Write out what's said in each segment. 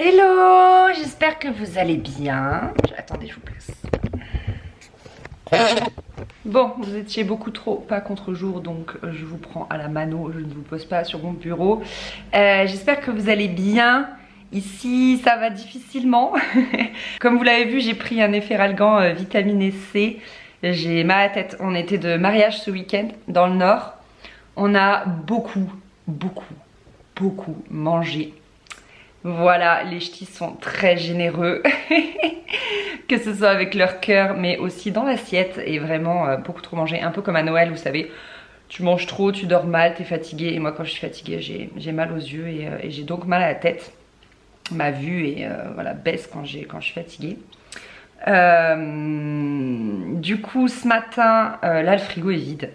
Hello, j'espère que vous allez bien. Attendez, je vous place. Bon, vous étiez beaucoup trop pas contre-jour, donc je vous prends à la mano, je ne vous pose pas sur mon bureau. J'espère que vous allez bien. Ici, ça va difficilement. Comme vous l'avez vu, j'ai pris un Efferalgan vitaminé C. J'ai mal à la tête. On était de mariage ce week-end dans le Nord. On a beaucoup mangé. Voilà, les ch'tis sont très généreux, que ce soit avec leur cœur, mais aussi dans l'assiette, et vraiment beaucoup trop mangé, un peu comme à Noël, vous savez, tu manges trop, tu dors mal, t'es fatigué, et moi quand je suis fatiguée, j'ai mal aux yeux, et j'ai donc mal à la tête, ma vue voilà, baisse quand je suis fatiguée. Du coup, ce matin, là le frigo est vide.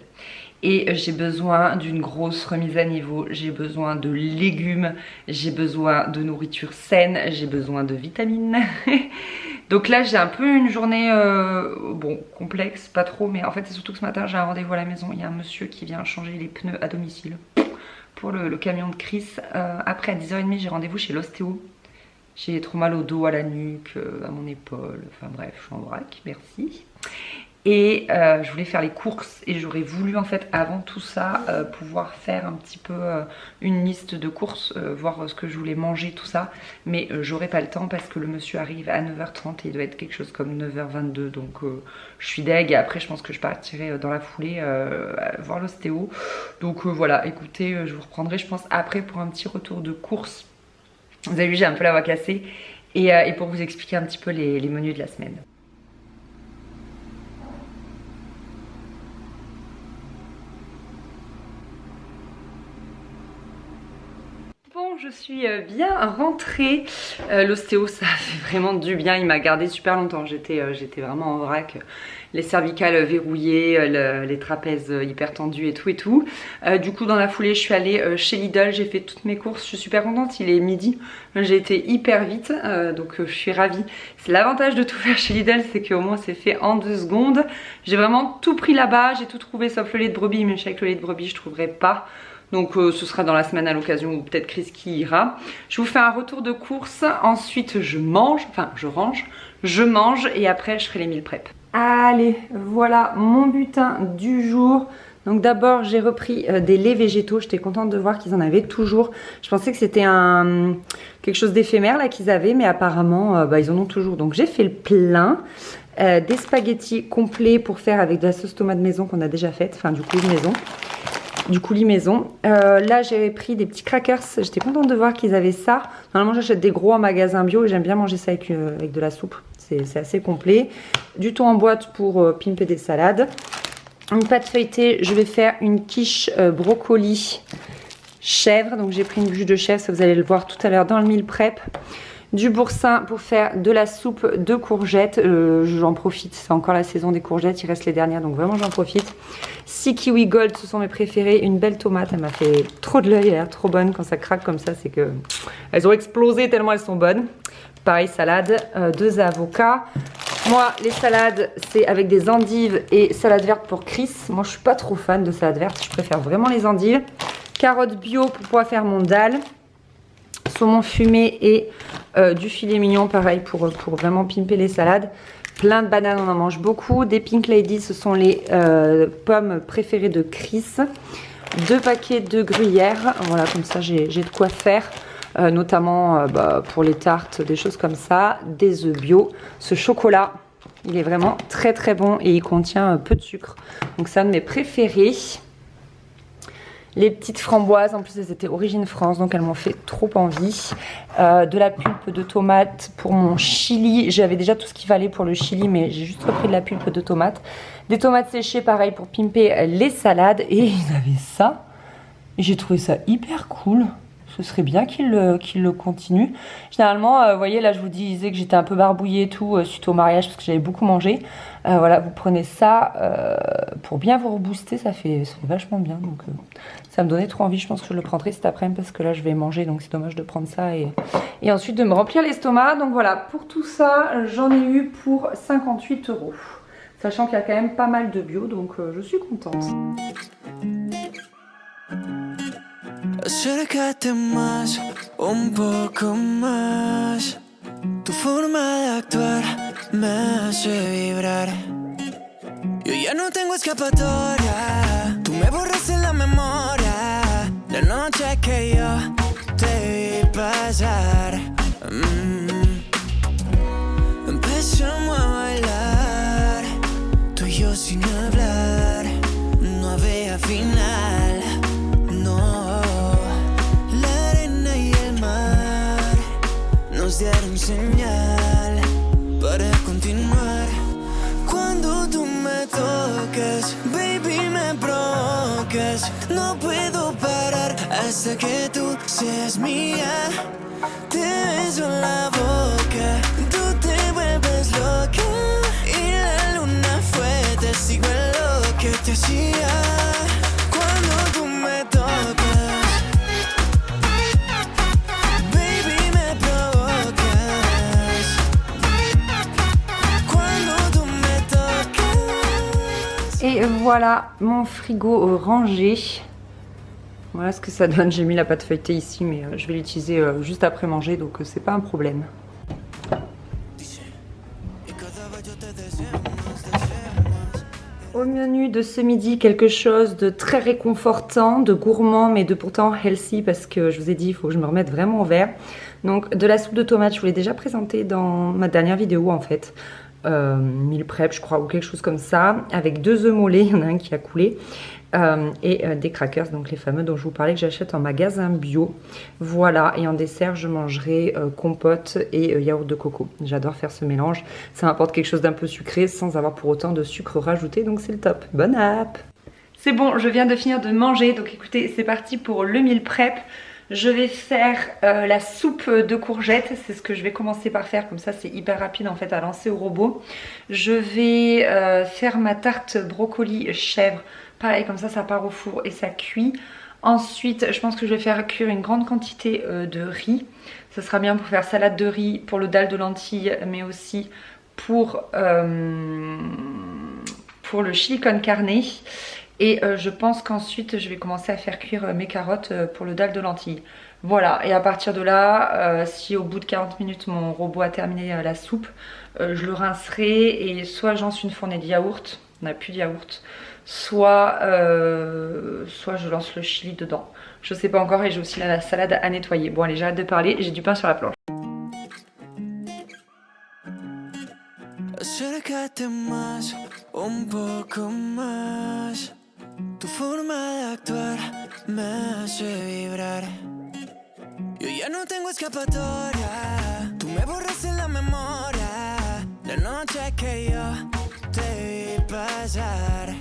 Et j'ai besoin d'une grosse remise à niveau, j'ai besoin de légumes, j'ai besoin de nourriture saine, j'ai besoin de vitamines. Donc là j'ai un peu une journée, bon, complexe, pas trop, mais en fait c'est surtout que ce matin j'ai un rendez-vous à la maison. Il y a un monsieur qui vient changer les pneus à domicile pour le camion de Chris. Après à 10h30 j'ai rendez-vous chez l'ostéo. J'ai trop mal au dos, à la nuque, à mon épaule, enfin bref, je suis en vrac, merci. Et je voulais faire les courses et j'aurais voulu en fait avant tout ça pouvoir faire un petit peu une liste de courses, voir ce que je voulais manger, tout ça. Mais j'aurais pas le temps parce que le monsieur arrive à 9h30 et il doit être quelque chose comme 9h22. Donc je suis deg et après je pense que je partirai dans la foulée voir l'ostéo. Donc voilà, écoutez, je vous reprendrai je pense après pour un petit retour de courses. Vous avez vu, j'ai un peu la voix cassée et pour vous expliquer un petit peu les menus de la semaine. Bon, je suis bien rentrée. L'ostéo, ça fait vraiment du bien. Il m'a gardé super longtemps. J'étais vraiment en vrac. Les cervicales verrouillées, les trapèzes hyper tendus et tout et tout. Du coup, dans la foulée, je suis allée chez Lidl. J'ai fait toutes mes courses. Je suis super contente. Il est midi. J'ai été hyper vite. Donc, je suis ravie. C'est l'avantage de tout faire chez Lidl, c'est qu'au moins, c'est fait en 2 secondes. J'ai vraiment tout pris là-bas. J'ai tout trouvé sauf le lait de brebis. Mais je sais que le lait de brebis, je trouverai pas. Donc ce sera dans la semaine à l'occasion ou peut-être Chris qui ira. Je vous fais un retour de course, ensuite je mange, enfin je range, je mange et après je ferai les meal prep. Allez, voilà mon butin du jour. Donc d'abord j'ai repris des laits végétaux, j'étais contente de voir qu'ils en avaient toujours. Je pensais que c'était quelque chose d'éphémère là qu'ils avaient, mais apparemment ils en ont toujours. Donc j'ai fait le plein. Des spaghettis complets pour faire avec de la sauce tomate maison qu'on a déjà faite, enfin du coulis maison. Du coulis maison. Là j'avais pris des petits crackers, j'étais contente de voir qu'ils avaient ça. Normalement j'achète des gros en magasin bio et j'aime bien manger ça avec de la soupe. C'est assez complet. Du thon en boîte pour pimper des salades. Une pâte feuilletée, je vais faire une quiche brocoli chèvre. Donc j'ai pris une bûche de chèvre, ça vous allez le voir tout à l'heure dans le meal prep. Du boursin pour faire de la soupe de courgettes, j'en profite, c'est encore la saison des courgettes, il reste les dernières donc vraiment j'en profite. 6 kiwi gold, ce sont mes préférés, une belle tomate, elle m'a fait trop de l'œil, elle a l'air trop bonne, quand ça craque comme ça c'est que elles ont explosé tellement elles sont bonnes. Pareil salade, 2 avocats. Moi les salades c'est avec des endives et salade verte pour Chris, moi je suis pas trop fan de salade verte, je préfère vraiment les endives. Carottes bio pour pouvoir faire mon dalle. Saumon fumé et du filet mignon pareil pour vraiment pimper les salades. Plein de bananes, on en mange beaucoup. Des Pink Lady, ce sont les pommes préférées de Chris. 2 paquets de gruyère, voilà comme ça j'ai de quoi faire. Notamment pour les tartes, des choses comme ça. Des œufs bio. Ce chocolat, il est vraiment très très bon et il contient peu de sucre. Donc c'est un de mes préférés. Les petites framboises, en plus elles étaient origine France, donc elles m'ont fait trop envie. De la pulpe de tomate pour mon chili. J'avais déjà tout ce qu'il fallait pour le chili, mais j'ai juste repris de la pulpe de tomate. Des tomates séchées, pareil, pour pimper les salades. Et ils avaient ça. Et j'ai trouvé ça hyper cool. Ce serait bien qu'ils le continuent. Généralement, vous voyez, là je vous disais que j'étais un peu barbouillée et tout suite au mariage parce que j'avais beaucoup mangé. Voilà, vous prenez ça pour bien vous rebooster, ça fait vachement bien. Donc ça me donnait trop envie, je pense que je le prendrai cet après-midi parce que là je vais manger, donc c'est dommage de prendre ça et ensuite de me remplir l'estomac. Donc voilà, pour tout ça, j'en ai eu pour 58 €. Sachant qu'il y a quand même pas mal de bio, donc je suis contente. Acércate más, un poco más. forma de actuar me hace vibrar. Yo ya no tengo escapatoria. Tú me borras en la memoria. La noche que yo te vi pasar. Empezamos a bailar, tú y yo sin hablar. No había final, no. La arena y el mar nos dieron señal para continuar. Cuando tú me toques, baby, me provocas. No puedo parar hasta que tú seas mía. Te beso en la boca, tú te vuelves loca. Y la luna fue testigo de lo que te hacía. Cuando tú me tocas, baby, me provocas. Cuando tú me tocas. Et voilà mon frigo rangé. Voilà ce que ça donne. J'ai mis la pâte feuilletée ici, mais je vais l'utiliser juste après manger, donc c'est pas un problème. Au menu de ce midi, quelque chose de très réconfortant, de gourmand, mais de pourtant healthy, parce que je vous ai dit, il faut que je me remette vraiment au vert. Donc de la soupe de tomates, je vous l'ai déjà présentée dans ma dernière vidéo en fait. Meal prep je crois, ou quelque chose comme ça, avec 2 œufs mollets, il y en a un qui a coulé. Et des crackers, donc les fameux dont je vous parlais que j'achète en magasin bio. Voilà, et en dessert je mangerai compote et yaourt de coco. J'adore faire ce mélange, ça m'apporte quelque chose d'un peu sucré sans avoir pour autant de sucre rajouté, donc c'est le top. Bonne app! C'est bon, je viens de finir de manger, donc écoutez, c'est parti pour le meal prep. Je vais faire la soupe de courgettes, c'est ce que je vais commencer par faire, comme ça c'est hyper rapide en fait à lancer au robot. Je vais faire ma tarte brocoli chèvre, pareil comme ça part au four et ça cuit. Ensuite je pense que je vais faire cuire une grande quantité de riz, ça sera bien pour faire salade de riz, pour le dalle de lentilles, mais aussi pour le chili con carne. Et je pense qu'ensuite je vais commencer à faire cuire mes carottes pour le dalle de lentilles. Voilà, et à partir de là, si au bout de 40 minutes mon robot a terminé la soupe, je le rincerai et soit je lance une fournée de yaourt, on n'a plus de yaourt, soit je lance le chili dedans. Je sais pas encore, et j'ai aussi la salade à nettoyer. Bon allez, j'arrête de parler, j'ai du pain sur la planche. Acércate más, un poco más. Tu forma de actuar me hace vibrar. Yo ya no tengo escapatoria. Tú me borras en la memoria. La noche que yo te vi pasar.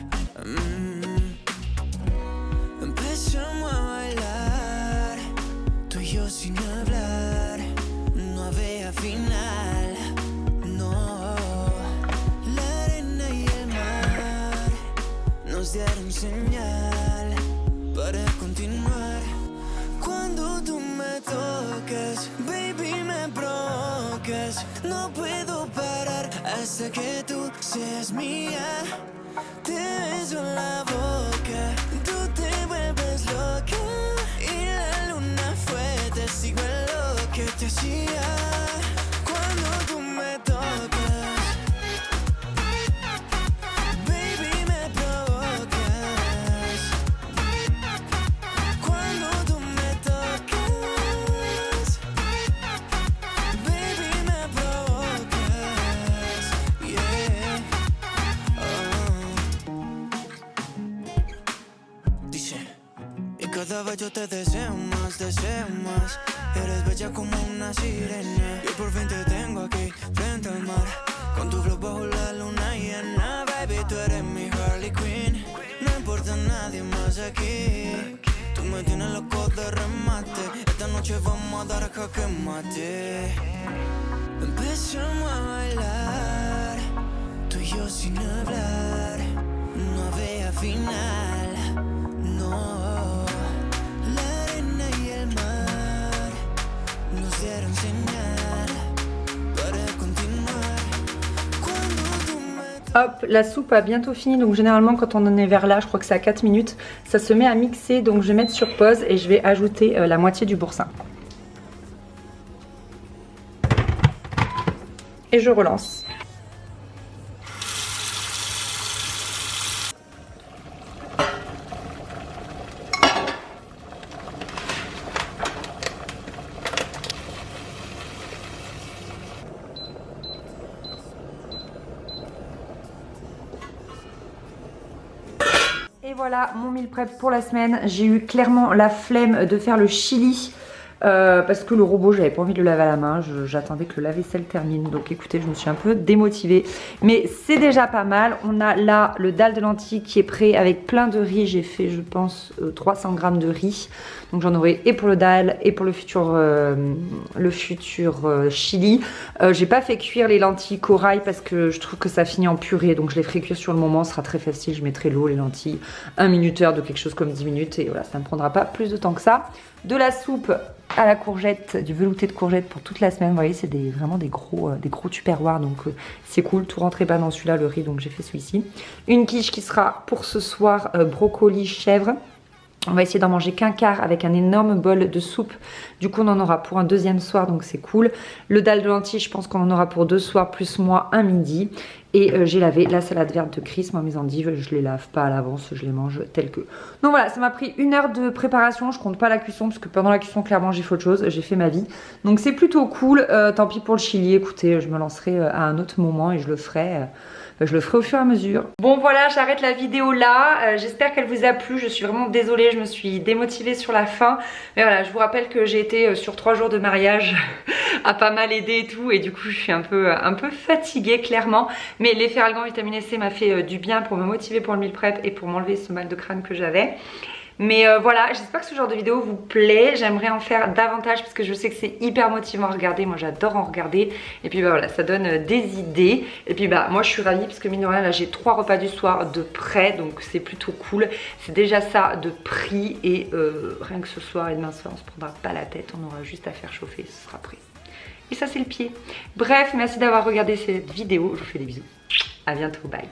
Empezamos a bailar, tú y yo sin hablar. No había final, no. La arena y el mar nos dieron señal para continuar. Cuando tú me tocas, baby, me provocas. No puedo parar hasta que tú seas mía. Te beso en la boca, tú te vuelves loca. Y la luna fue testigo de lo que te hacía. Cuando tú me tocas, baby, me provocas. Cuando tú me tocas, baby, me provocas. Yeah. Dice, y cada vez yo te deseo más, deseo más. Eres bella como una sirena. Y por fin te tengo aquí, frente al mar. Con tu flow bajo la luna llena. Baby, tú eres mi Harley Quinn. No importa nadie más aquí. Tú me tienes loco de remate. Esta noche vamos a dar jaque mate. Empezamos a bailar, tú y yo sin hablar. No había final, no. La arena y el mar nos dieron señal para continuar. Cuando tú me... Hop, la soupe a bientôt fini, donc généralement quand on en est vers là, je crois que c'est à 4 minutes, ça se met à mixer, donc je vais mettre sur pause et je vais ajouter la moitié du boursin. et je relance. Et voilà mon meal prep pour la semaine. J'ai eu clairement la flemme de faire le chili parce que le robot, j'avais pas envie de le laver à la main. J'attendais que le lave-vaisselle termine. Donc écoutez, je me suis un peu démotivée. Mais c'est déjà pas mal. On a là le dalle de lentilles qui est prêt avec plein de riz. J'ai fait, je pense, 300 grammes de riz. Donc j'en aurai et pour le dalle et pour le futur chili. J'ai pas fait cuire les lentilles corail parce que je trouve que ça finit en purée. Donc je les ferai cuire sur le moment. Ce sera très facile. Je mettrai l'eau, les lentilles, 1 minuteur de quelque chose comme 10 minutes. Et voilà, ça ne prendra pas plus de temps que ça. De la soupe à la courgette, du velouté de courgette pour toute la semaine. Vous voyez, c'est vraiment des gros tupperwares, donc c'est cool. Tout rentrait pas dans celui-là, le riz, donc j'ai fait celui-ci. Une quiche qui sera pour ce soir brocoli chèvre. On va essayer d'en manger qu'un quart avec un énorme bol de soupe. Du coup, on en aura pour un deuxième soir, donc c'est cool. Le dalle de lentilles, je pense qu'on en aura pour 2 soirs, plus moi, un midi. Et j'ai lavé la salade verte de Chris. Moi, mes endives, je les lave pas à l'avance, je les mange telles que. Donc voilà, ça m'a pris 1 heure de préparation. Je compte pas la cuisson, parce que pendant la cuisson, clairement, j'ai fait autre chose. J'ai fait ma vie. Donc c'est plutôt cool. Tant pis pour le chili. Écoutez, je me lancerai à un autre moment et je le ferai. Je le ferai au fur et à mesure. Bon voilà, j'arrête la vidéo là. J'espère qu'elle vous a plu. Je suis vraiment désolée, je me suis démotivée sur la fin. Mais voilà, je vous rappelle que j'ai été sur 3 jours de mariage à pas mal aider et tout. Et du coup, je suis un peu fatiguée clairement. Mais l'effet Algan Vitamine C m'a fait du bien pour me motiver pour le meal prep et pour m'enlever ce mal de crâne que j'avais. Mais voilà, j'espère que ce genre de vidéo vous plaît. J'aimerais en faire davantage parce que je sais que c'est hyper motivant à regarder. Moi j'adore en regarder. Et puis bah voilà, ça donne des idées. Et puis bah moi je suis ravie parce que mine de rien là j'ai 3 repas du soir de prêt. Donc c'est plutôt cool. C'est déjà ça de prix. Et rien que ce soir et demain soir on se prendra pas la tête. On aura juste à faire chauffer, ce sera prêt. Et ça c'est le pied. Bref, merci d'avoir regardé cette vidéo. Je vous fais des bisous. À bientôt, bye.